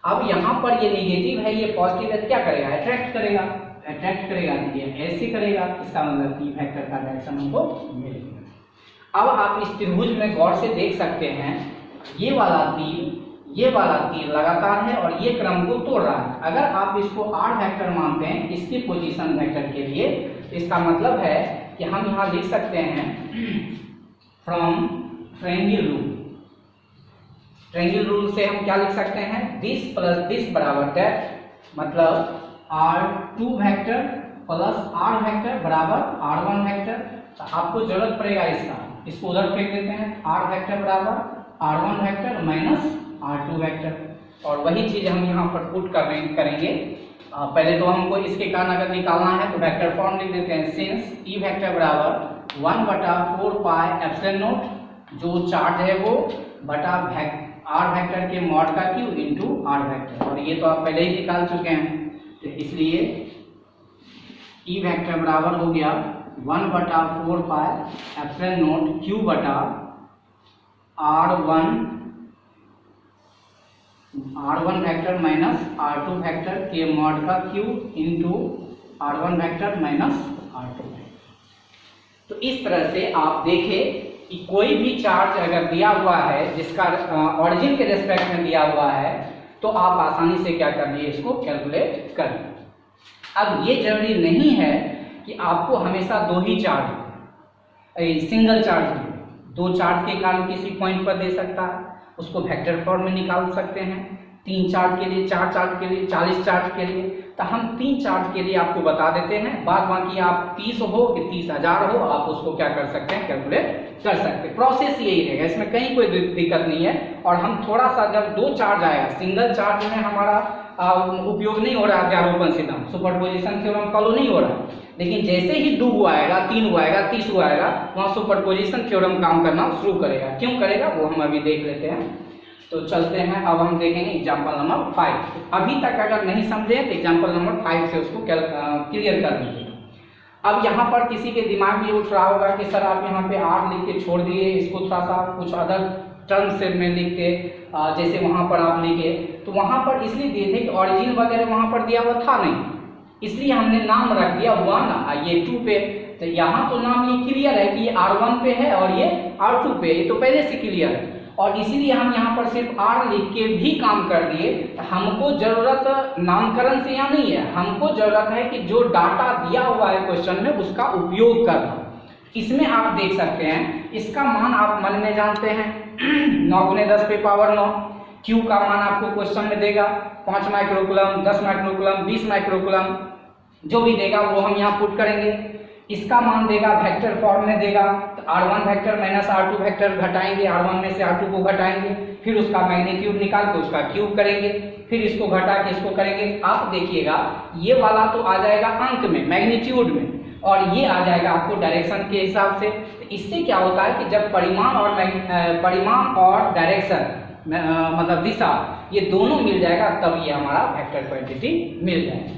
अब यहाँ पर ये निगेटिव है, ये पॉजिटिव है, क्या करेगा, अट्रैक्ट करेगा, अट्रैक्ट करेगा, ये ऐसे करेगा। इसका मतलब P वेक्टर का डायरेक्शन हमको मिलेगा। अब आप इस त्रिभुज में गौर से देख सकते हैं, ये वाला तीर लगातार है और ये क्रम को तोड़ रहा है। अगर आप इसको r वेक्टर मानते हैं इसकी पोजीशन वेक्टर के लिए, तो इसका मतलब है कि हम यहाँ लिख सकते हैं from triangle rule. Triangle rule से हम क्या लिख सकते हैं, दिस प्लस दिस बराबर दैट, मतलब r2 vector plus r vector बराबर r1 वेक्टर। तो आपको जरूरत पड़ेगा इसको उधर फेंक देते हैं, r वेक्टर बराबर r1 vector minus r2 vector, और वही चीज हम यहाँ पर पुट करेंगे। पहले तो हमको इसके कारण अगर निकालना है तो वेक्टर फॉर्म लिख देते हैं। सिंस ई वेक्टर बराबर 1/4 पाई एप्सिलॉन नॉट, जो चार्ज है वो बटा r वेक्टर के मॉड का क्यू इनटू r वेक्टर, और ये तो आप पहले ही निकाल चुके हैं। तो इसलिए ई वेक्टर बराबर हो गया 1/4 पाई एप्सिलॉन नॉट क्यू बटा r1 vector minus r2 vector के मॉड का q into r1 vector minus r2 vector. तो इस तरह से आप देखें कि कोई भी चार्ज अगर दिया हुआ है जिसका ऑरिजिन के रेस्पेक्ट में दिया हुआ है तो आप आसानी से क्या कर लिए, इसको कैलकुलेट कर। अब ये जरूरी नहीं है कि आपको हमेशा दो ही चार्ज, सिंगल चार्ज, दो चार्ज के कारण किसी पॉइंट पर दे सकता है, उसको वेक्टर फॉर्म में निकाल सकते हैं। 3 चार्ज के लिए, 4 चार्ज के लिए, 40 चार्ज के लिए, तो हम 3 चार्ज के लिए आपको बता देते हैं। बाद बाकी आप 30 हो कि 30,000 हो, आप उसको क्या कर सकते हैं, कैलकुलेट कर सकते हैं। प्रोसेस यही रहेगा, इसमें कहीं कोई दिक्कत नहीं है। और हम थोड़ा सा जब 2 चार्ज आएगा, सिंगल चार्ज में हमारा उपयोग नहीं हो रहा अध्यारोपण सिद्धांत, सुपरपोजिशन थ्योरम फॉलो नहीं हो रहा, लेकिन जैसे ही 2 आएगा, 3 आएगा, 30 आएगा, वहाँ सुपरपोजिशन थ्योरम काम करना शुरू करेगा। क्यों करेगा वो हम अभी देख लेते हैं। तो चलते हैं, अब हम देखेंगे एग्जाम्पल नंबर 5। अभी तक अगर नहीं समझे तो एग्जाम्पल नंबर 5 से उसको क्लियर कर दीजिए। अब यहाँ पर किसी के दिमाग में उठ रहा होगा कि सर आप यहाँ पे R लिख के छोड़ दिए, इसको थोड़ा सा कुछ अदर टर्म से में लिख के, जैसे वहाँ पर आप लिखे, तो वहाँ पर इसलिए दिए थे कि ऑरिजिन वगैरह वहाँ पर दिया हुआ था नहीं, इसलिए हमने नाम रख दिया 1, ये 2 पे। तो यहाँ तो नाम ये क्लियर है कि ये R1 पे है और ये R2 पे, ये तो पहले से क्लियर है, और इसीलिए हम यहाँ पर सिर्फ R लिख के भी काम कर दिए। हमको जरूरत नामकरण से यहाँ नहीं है, हमको जरूरत है कि जो डाटा दिया हुआ है क्वेश्चन में उसका उपयोग करना। इसमें आप देख सकते हैं, इसका मान आप मन में जानते हैं 9 × 10 पे पावर 9। Q का मान आपको क्वेश्चन में देगा 5 माइक्रोकूलम, 10 माइक्रोकूलम, 20 माइक्रोकूलम, जो भी देगा वो हम यहाँ पुट करेंगे। इसका मान देगा वेक्टर फॉर्म में देगा, तो R1 vector minus R2 vector घटाएंगे, R1 में से R2 को घटाएंगे, फिर उसका मैग्नीट्यूड निकाल के उसका क्यूब करेंगे, फिर इसको घटा के इसको करेंगे। आप देखिएगा ये वाला तो आ जाएगा अंक में, मैग्नीट्यूड में, और ये आ जाएगा आपको डायरेक्शन के हिसाब से। तो इससे क्या होता है कि जब परिमाण और डायरेक्शन मतलब दिशा ये दोनों मिल जाएगा, तब ये हमारा वेक्टर क्वांटिटी मिल जाएगा।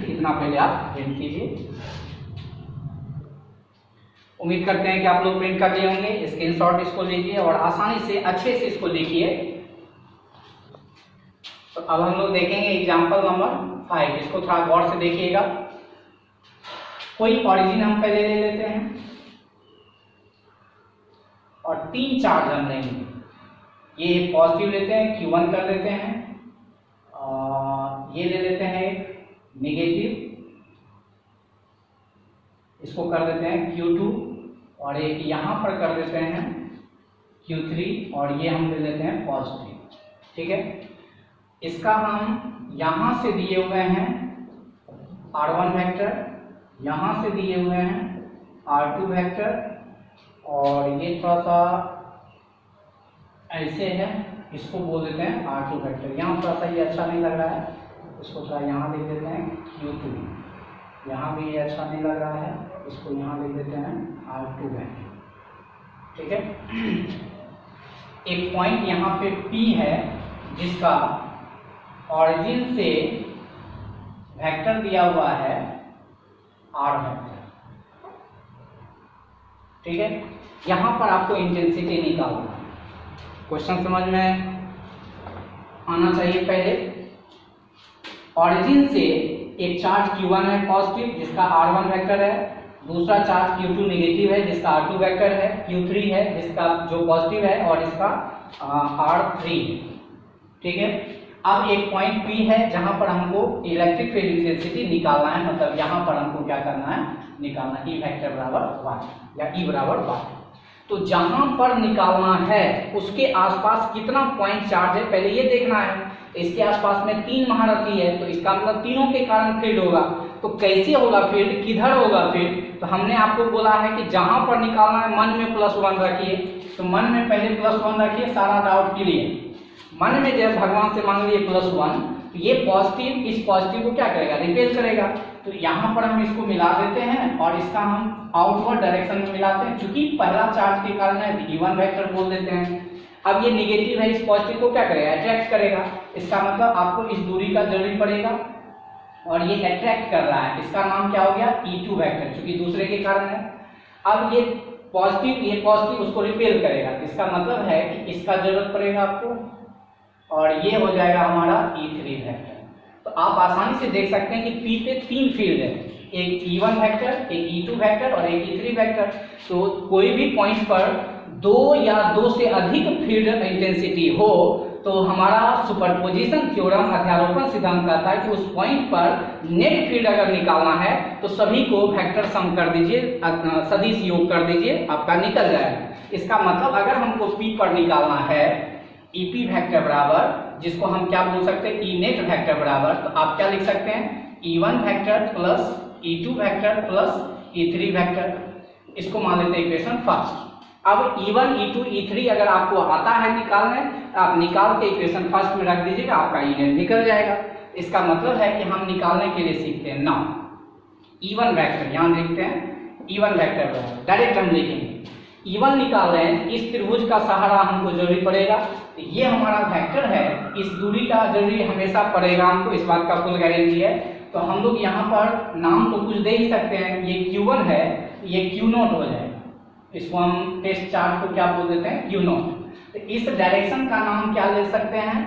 इतना पहले आप प्रिंट कीजिए। उम्मीद करते हैं कि आप लोग प्रिंट कर लिए होंगे। स्क्रीनशॉट इसको लीजिए और आसानी से अच्छे से इसको लिखिए। तो अब हम लोग देखेंगे एग्जाम्पल नंबर 5, इसको थोड़ा गौर से देखिएगा। कोई ऑरिजिन हम पहले ले लेते हैं और 3 चार्ज हम लेंगे। ये पॉजिटिव लेते हैं, Q1 कर देते हैं, ये ले लेते हैं नेगेटिव, इसको कर देते हैं Q2, और एक यहाँ पर कर देते हैं Q3, और ये हम ले लेते हैं पॉजिटिव। ठीक है, इसका हम यहाँ से दिए हुए हैं R1 वेक्टर, यहाँ से दिए हुए हैं R2 वेक्टर, और ये थोड़ा सा ऐसे है, इसको बोल देते हैं R2 वेक्टर। यहाँ थोड़ा सा ये अच्छा नहीं लग रहा है, इसको थोड़ा यहाँ लिख देते हैं Q3, यहाँ भी ये अच्छा नहीं लग रहा है, इसको यहाँ लिख देते हैं R2 वेक्टर। ठीक है, एक पॉइंट यहाँ पे P है जिसका ऑरिजिन से वेक्टर दिया हुआ है R वेक्टर। ठीक है, यहाँ पर आपको इंटेंसिटी निकालना है। क्वेश्चन समझ में आना चाहिए। पहले ऑरिजिन से एक चार्ज Q1 है पॉजिटिव जिसका R1 वेक्टर है, दूसरा चार्ज Q2 नेगेटिव है जिसका R2 वेक्टर है, Q3 है जिसका जो पॉजिटिव है और इसका R3 है। ठीक है, अब एक पॉइंट P है जहां पर हमको इलेक्ट्रिक फील्ड इंटेंसिटी निकालना है, मतलब यहां पर हमको क्या करना है, निकालना E वेक्टर बराबर y या E बराबर y। तो जहां पर निकालना है उसके आसपास कितना पॉइंट चार्ज है पहले ये देखना है। इसके आसपास में 3 महारथी है, तो इसका मतलब तीनों के कारण फील्ड होगा। तो कैसे होगा फील्ड, किधर होगा फील्ड, तो हमने आपको बोला है कि जहां पर निकालना है मन में +1 रखिए। तो मन में पहले +1 रखिए, सारा डाउट क्लियर। मन में जब भगवान से मांग लिए +1, तो ये पॉजिटिव इस पॉजिटिव को क्या करेगा, रिपेल करेगा। तो यहाँ पर हम इसको मिला देते हैं और इसका हम आउटवर्ड डायरेक्शन में मिलाते हैं, क्योंकि पहला चार्ज के कारण है E1 वेक्टर बोल देते हैं। अब ये नेगेटिव है, इस पॉजिटिव को क्या करेगा, अट्रैक्ट करेगा। इसका मतलब आपको इस दूरी का जरूरी पड़ेगा और ये अट्रैक्ट कर रहा है, इसका नाम क्या हो गया, E2 वेक्टर, क्योंकि दूसरे के कारण है। अब ये पॉजिटिव उसको रिपेल करेगा, इसका मतलब है कि इसका जरूरत पड़ेगा आपको, और ये हो जाएगा हमारा E3 वेक्टर। तो आप आसानी से देख सकते हैं कि P पे 3 फील्ड है, एक E1 वेक्टर, एक E2 वेक्टर और एक E3 वेक्टर। तो कोई भी पॉइंट पर 2 या 2 से अधिक फील्ड इंटेंसिटी हो तो हमारा सुपरपोजिशन थ्योरम अध्यारोपण सिद्धांत कहता है कि उस पॉइंट पर नेट फील्ड अगर निकालना है तो सभी को वेक्टर सम कर दीजिए, सदिश योग कर दीजिए, आपका निकल जाएगा। इसका मतलब अगर हमको P पर निकालना है EP वेक्टर बराबर, जिसको हम क्या बोल सकते हैं, E नेट वेक्टर बराबर, तो आप क्या लिख सकते हैं, E1 vector plus E2 vector plus E3 vector. इसको मान लेते हैं इक्वेशन फर्स्ट। अब E1, E2, E3 अगर आपको आता है निकालने, आप निकाल के इक्वेशन फर्स्ट में रख दीजिएगा, आपका E नेट निकल जाएगा। इसका मतलब है कि हम निकालने के लिए सीखते हैं। नाउ E1 वेक्टर यहाँ देखते हैं, E1 वेक्टर बराबर डायरेक्ट हम लिखेंगे, E1 निकाल रहे हैं, इस त्रिभुज का सहारा हमको जरूरी पड़ेगा। तो ये हमारा वेक्टर है, इस दूरी का जरूरी हमेशा पड़ेगा हमको, इस बात का फुल गारंटी है। तो हम लोग यहाँ पर नाम तो कुछ दे ही सकते हैं, ये Q1 है, ये Q0 हो जाएगा। इसको हम टेस्ट चार्ज को क्या बोल देते हैं, Q0। तो इस डायरेक्शन का नाम क्या ले सकते हैं,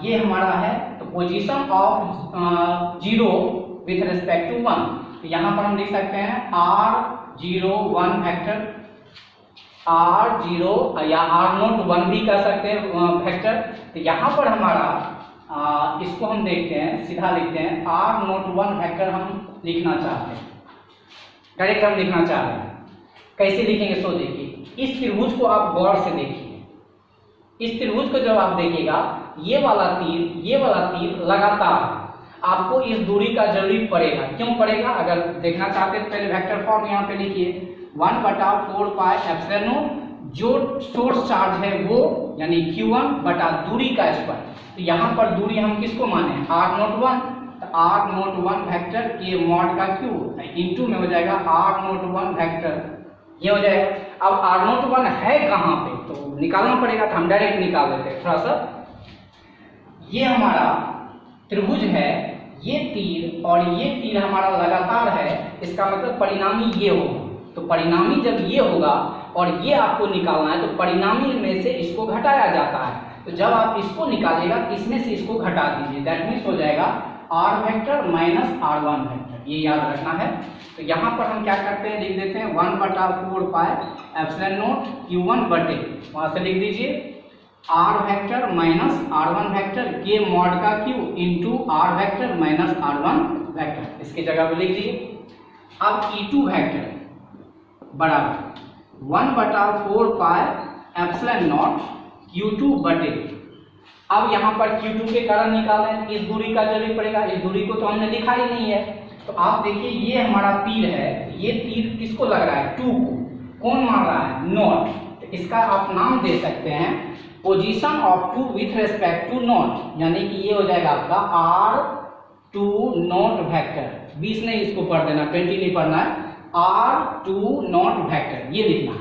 ये हमारा है तो position of 0 with respect to 1। तो यहाँ पर हम लिख सकते हैं R01 वेक्टर, R0 या R01 भी कर सकते हैं वेक्टर। तो यहाँ पर हमारा इसको हम देखते हैं, सीधा लिखते हैं R01 वेक्टर हम लिखना चाहते हैं, डायरेक्ट हम लिखना चाह रहे हैं। कैसे लिखेंगे सो देखिए, इस त्रिभुज को आप गौर से देखिए, इस त्रिभुज को जब आप देखिएगा, ये वाला तीर लगातार आपको इस दूरी का जरूरी पड़ेगा। क्यों पड़ेगा, अगर देखना चाहते हैं पहले वेक्टर फॉर्म यहाँ पे लिखिए, 1/4 पाई एप्सिलॉन नॉट, जो सोर्स चार्ज है वो यानी Q1 बटा दूरी का स्क्वायर। तो यहाँ पर दूरी हम किसको माने, R01, तो R01 वेक्टर के मॉड का Q इंटू में हो जाएगा R01 वेक्टर, ये हो जाएगा। अब R01 है कहाँ पे, तो निकालना पड़ेगा, तो हम डायरेक्ट निकाल देते हैं थोड़ा सा। ये हमारा त्रिभुज है, ये तीर और ये तीर हमारा लगातार है, इसका मतलब परिणामी ये होगा। तो परिणामी जब ये होगा और ये आपको निकालना है, तो परिणामी में से इसको घटाया जाता है। तो जब आप इसको निकालेगा, इसमें से इसको घटा दीजिए, दैट मीन्स हो जाएगा R vector minus R1 vector, ये याद रखना है। तो यहाँ पर हम क्या करते हैं, लिख देते हैं 1/4 पाई एप्सिलॉन नॉट Q1 बटे, वहां से लिख दीजिए R vector minus R1 vector के मॉड का Q into R vector minus R1 vector, इसकी जगह पे लिख दीजिए। अब E2 वेक्टर बराबर 1/4 पाई एप्सिलॉन नॉट Q2 बटे, अब यहाँ पर Q2 के कारण निकालें, इस दूरी का जरूरी पड़ेगा, इस दूरी को तो हमने लिखा ही नहीं है। तो आप देखिए ये हमारा तीर है, ये तीर किसको लग रहा है, 2 को, कौन मार रहा है, नॉट। तो इसका आप नाम दे सकते हैं position of 2 with respect to naught, यानी कि ये हो जाएगा आपका R2 नॉट वेक्टर। 20 नहीं इसको पढ़ देना, 20 नहीं पढ़ना है, R2 नॉट वेक्टर ये लिखना है।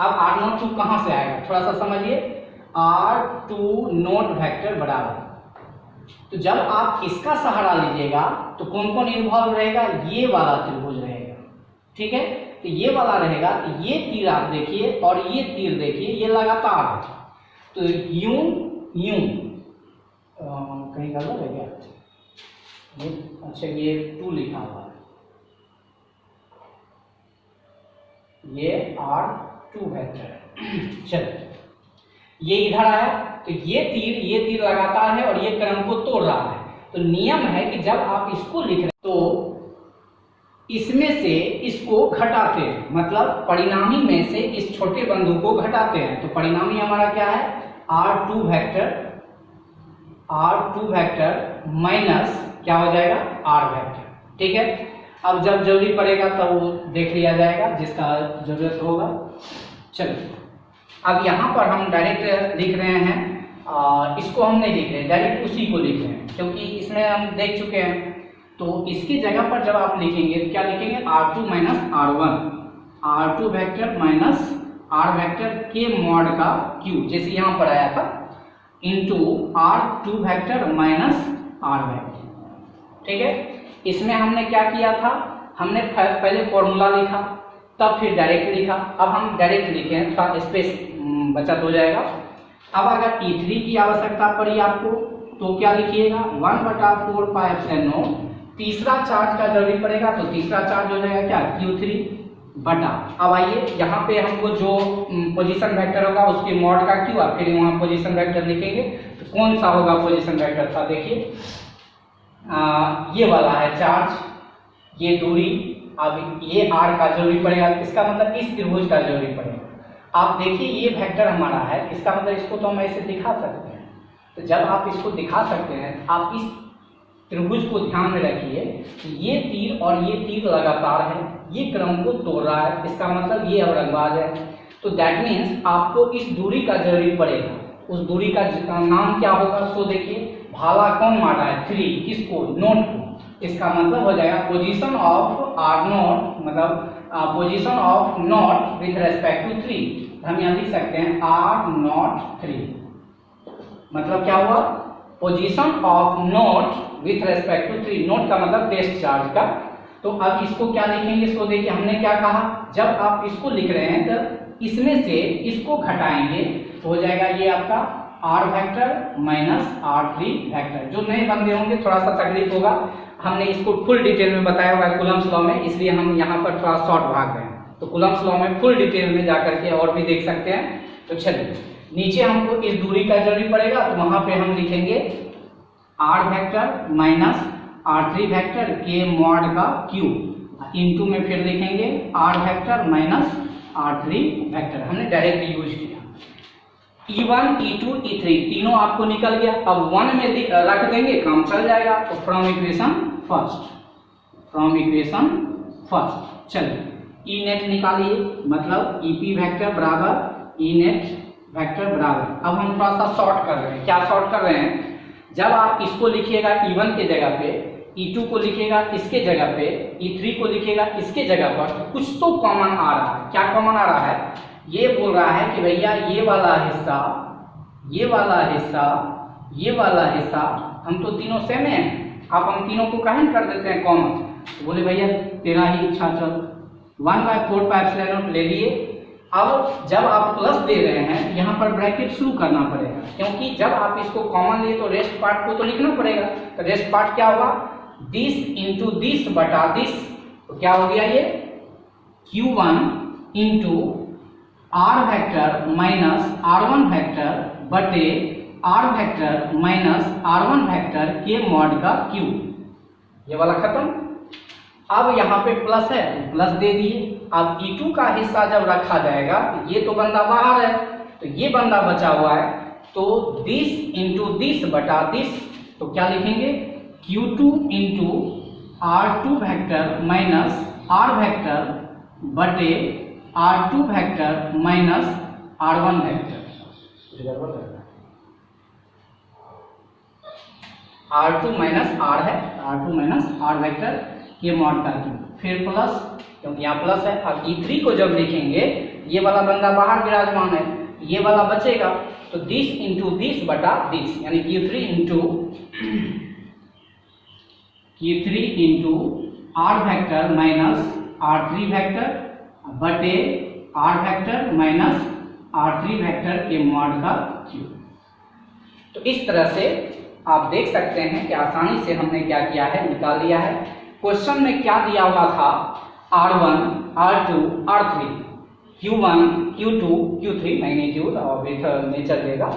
अब R02 कहाँ से आएगा, थोड़ा सा समझिए, R2 नॉट वेक्टर बराबर, तो जब आप इसका सहारा लीजिएगा तो कौन कौन इन्वॉल्व रहेगा, ये वाला त्रिभुज रहेगा, ठीक है। तो ये वाला रहेगा, तो ये तीर आप देखिए और ये तीर देखिए, ये लगातार है। तो यूं यूं कहीं गलत है क्या, अच्छा ये 2 लिखा हुआ है, ये R2 वेक्टर है। चलो ये इधर आया, तो ये तीर लगातार है और ये क्रम को तोड़ रहा है। तो नियम है कि जब आप इसको लिख रहे तो इसमें से इसको घटाते हैं, मतलब परिणामी में से इस छोटे बंधु को घटाते हैं। तो परिणामी हमारा क्या है, R2 वेक्टर माइनस क्या हो जाएगा, R वेक्टर, ठीक है। अब जब जरूरी पड़ेगा तब वो देख लिया जाएगा, जिसका जरूरत होगा। चलिए अब यहाँ पर हम डायरेक्ट लिख रहे हैं, इसको हम नहीं लिख रहे, डायरेक्ट उसी को लिख रहे हैं, क्योंकि इसमें हम देख चुके हैं। तो इसकी जगह पर जब आप लिखेंगे तो क्या लिखेंगे, R2 minus R1, R2 vector minus R vector के मॉड का Q, जैसे यहाँ पर आया था, into R2 vector minus R vector, ठीक है। इसमें हमने क्या किया था, हमने पहले फॉर्मूला लिखा, तब फिर डायरेक्ट लिखा। अब हम डायरेक्ट लिखें, थोड़ा स्पेस बचत हो जाएगा। अब अगर E3 की आवश्यकता पड़ी आपको तो क्या लिखिएगा, 1/4 पाई एप्सिलॉन नॉट, तीसरा चार्ज का जरूरी पड़ेगा, तो तीसरा चार्ज हो जाएगा क्या, Q3, बटा, अब आइए यहाँ पे हमको जो पोजीशन वेक्टर होगा उसकी मॉड का क्यू, आप फिर वहाँ पोजीशन वेक्टर लिखेंगे तो कौन सा होगा पोजीशन वेक्टर था, देखिए ये वाला है चार्ज, ये दूरी, अब ये आर का जरूरी पड़ेगा, इसका मतलब इस त्रिभुज का जरूरी पड़ेगा। आप देखिए ये वेक्टर हमारा है, इसका मतलब इसको तो हम ऐसे दिखा सकते हैं। तो जब आप इसको दिखा सकते हैं, आप इस त्रिभुज को ध्यान में रखिए कि ये तीर और ये तीर लगातार है, ये क्रम को तोड़ रहा है, इसका मतलब ये अवरंगबाज है। तो दैट मीन्स आपको इस दूरी का जरूरी पड़ेगा, उस दूरी का नाम क्या होगा, सो देखिए भाला कौन मारा है 3, किसको, नोट को, इसका मतलब हो जाएगा पोजीशन ऑफ आर नोट, मतलब position of naught with respect to 3, हम यहाँ लिख सकते हैं आर नॉट 3, मतलब क्या हुआ, position of naught with respect to 3, naught का मतलब टेस्ट चार्ज का। तो अब इसको क्या लिखेंगे, सो देखिए हमने क्या कहा, जब आप इसको लिख रहे हैं तो इसमें से इसको घटाएंगे तो हो जाएगा ये आपका are vector minus R3 vector. जो नए बंदे होंगे थोड़ा सा तकलीफ होगा, हमने इसको फुल डिटेल में बताया हुआ है कूलम्स लॉ में, इसलिए हम यहाँ पर थोड़ा शॉर्ट भाग रहे हैं। तो कूलम्स लॉ में फुल डिटेल में जाकर के और भी देख सकते हैं। तो चलिए नीचे हमको इस दूरी का जरूरी पड़ेगा, तो वहां पे हम लिखेंगे R vector minus R3 vector के मॉड का क्यू, इनटू में फिर लिखेंगे R vector minus R3 vector, हमने डायरेक्ट यूज किया। E1, E2, E3 तीनों आपको निकल गया, अब 1 में रख देंगे, काम चल जाएगा। तो फ्रॉम इक्वेशन फर्स्ट चलिए ई नेट निकालिए, मतलब EP वेक्टर बराबर ई नेट वेक्टर बराबर। अब हम थोड़ा सा शॉर्ट कर रहे हैं, क्या शॉर्ट कर रहे हैं, जब आप इसको लिखिएगा E1 के जगह पे, E2 को लिखिएगा इसके जगह पे, E3 को लिखिएगा इसके जगह पर, कुछ तो कॉमन आ रहा है। क्या कॉमन आ रहा है, ये बोल रहा है कि भैया ये वाला हिस्सा, ये वाला हिस्सा, ये वाला हिस्सा, हम तो तीनों सेम हैं, आप हम तीनों को काहे कर देते हैं कॉमन। तो बोले भैया तेरा ही इच्छा, चल 1/4 ले लिए। अब जब आप प्लस दे रहे हैं, यहाँ पर ब्रैकेट शुरू करना पड़ेगा, क्योंकि जब आप इसको कॉमन लिए तो रेस्ट पार्ट को तो लिखना पड़ेगा। तो रेस्ट पार्ट क्या हुआ, दिस इंटू दिस बटा दिस, तो क्या हो गया ये Q1 into R vector minus R1 vector बटे R vector minus R1 vector के मॉड का Q, ये वाला खत्म। अब यहाँ पे प्लस है, प्लस दे दिए। अब E2 का हिस्सा जब रखा जाएगा, ये तो बंदा बाहर है, तो ये बंदा बचा हुआ है, तो दिस इंटू दिस बटा दिस, तो क्या लिखेंगे Q2 into R2 vector minus R vector बटे R2 vector minus R1 vector, R2 minus R है, R2 माइनस R वेक्टर के मॉड का Q, फिर प्लस, क्योंकि यहाँ प्लस है। अब E3 को जब लिखेंगे, ये वाला बंदा बाहर विराजमान है, ये वाला बचेगा, तो दिस इंटू दिस बटा दिस, यानी Q3 into R vector minus R3 vector बटे R vector minus R3 vector के मॉड का Q। तो इस तरह से आप देख सकते हैं कि आसानी से हमने क्या किया है, निकाल लिया है। क्वेश्चन में क्या दिया हुआ था, R1, R2, R3, Q1, Q2, Q3 magnitude और विथ नेचर देगा,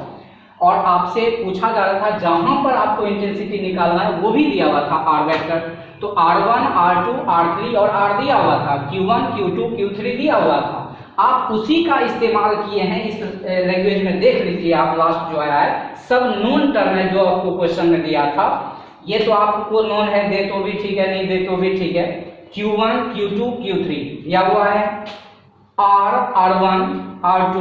और आपसे पूछा जा रहा था जहां पर आपको इंटेंसिटी निकालना है वो भी दिया हुआ था R वेक्टर। तो R1, R2, R3 और R दिया हुआ था, Q1, Q2, Q3 दिया हुआ था। आप उसी का इस्तेमाल किए हैं इस लैंग्वेज में, देख लीजिए आप लास्ट जो आया है, सब नोन टर्म है जो आपको क्वेश्चन में दिया था। ये तो आपको नोन है, दे तो भी ठीक है, नहीं दे तो भी ठीक है। Q1, Q2, Q3 दिया हुआ है, R1, R2,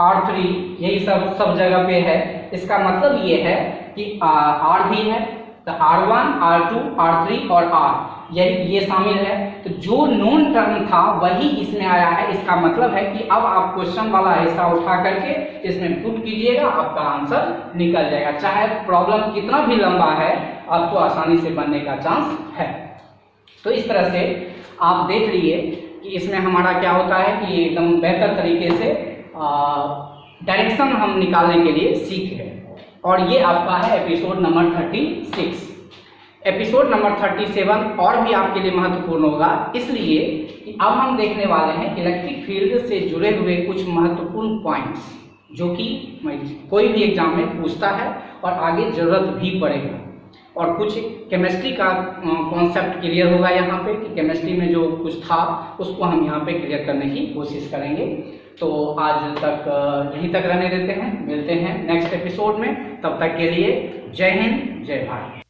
R3 यही सब जगह पे है। इसका मतलब ये है कि R भी है, तो R1, R2, R3 और R ये शामिल है। तो जो नोन टर्म था वही इसमें आया है। इसका मतलब है कि अब आप क्वेश्चन वाला हिस्सा उठा करके इसमें पुट कीजिएगा, आपका आंसर निकल जाएगा। चाहे प्रॉब्लम कितना भी लंबा है, आपको आसानी से बनने का चांस है। तो इस तरह से आप देख लिए कि इसमें हमारा क्या होता है कि एकदम बेहतर तरीके से डायरेक्शन हम निकालने के लिए सीख रहे हैं। और ये आपका है एपिसोड नंबर 36। एपिसोड नंबर 37 और भी आपके लिए महत्वपूर्ण होगा, इसलिए कि अब हम देखने वाले हैं इलेक्ट्रिक फील्ड से जुड़े हुए कुछ महत्वपूर्ण पॉइंट्स जो कि कोई भी एग्जाम में पूछता है और आगे जरूरत भी पड़ेगा। और कुछ केमिस्ट्री का कॉन्सेप्ट क्लियर होगा यहाँ पे कि केमिस्ट्री में जो कुछ था उसको हम यहाँ पे क्लियर करने की कोशिश करेंगे। तो आज तक यहीं तक रहने देते हैं, मिलते हैं नेक्स्ट एपिसोड में। तब तक के लिए जय हिंद, जय भारत।